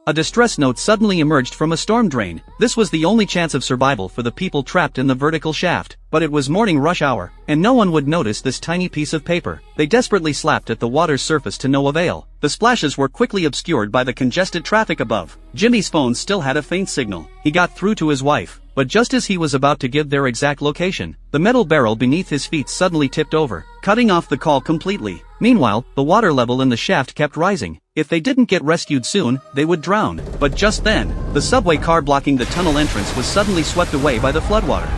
A distress note suddenly emerged from a storm drain. This was the only chance of survival for the people trapped in the vertical shaft, but it was morning rush hour, and no one would notice this tiny piece of paper. They desperately slapped at the water's surface to no avail. The splashes were quickly obscured by the congested traffic above. Jimmy's phone still had a faint signal. He got through to his wife, but just as he was about to give their exact location, the metal barrel beneath his feet suddenly tipped over, cutting off the call completely. Meanwhile, the water level in the shaft kept rising. If they didn't get rescued soon, they would drown. But just then, the subway car blocking the tunnel entrance was suddenly swept away by the floodwater.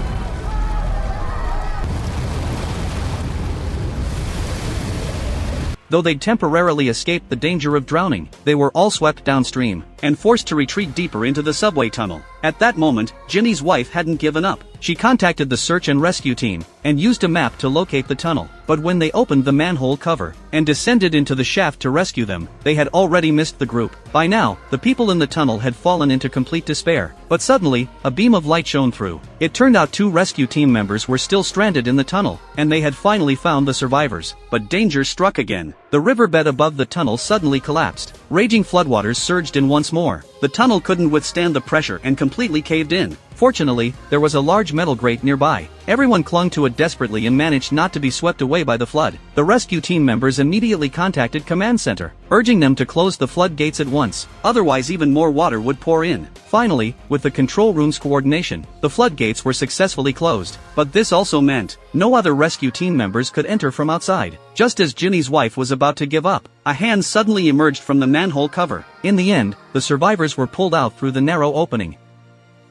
Though they'd temporarily escaped the danger of drowning, they were all swept downstream and forced to retreat deeper into the subway tunnel. At that moment, Jimmy's wife hadn't given up. She contacted the search and rescue team and used a map to locate the tunnel. But when they opened the manhole cover and descended into the shaft to rescue them, they had already missed the group. By now, the people in the tunnel had fallen into complete despair. But suddenly, a beam of light shone through. It turned out 2 rescue team members were still stranded in the tunnel, and they had finally found the survivors. But danger struck again. The riverbed above the tunnel suddenly collapsed. Raging floodwaters surged in once more. The tunnel couldn't withstand the pressure and completely caved in. Fortunately, there was a large metal grate nearby. Everyone clung to it desperately and managed not to be swept away by the flood. The rescue team members immediately contacted Command Center, urging them to close the floodgates at once. Otherwise even more water would pour in. Finally, with the control room's coordination, the floodgates were successfully closed. But this also meant no other rescue team members could enter from outside. Just as Jimmy's wife was about to give up, a hand suddenly emerged from the manhole cover. In the end, the survivors were pulled out through the narrow opening,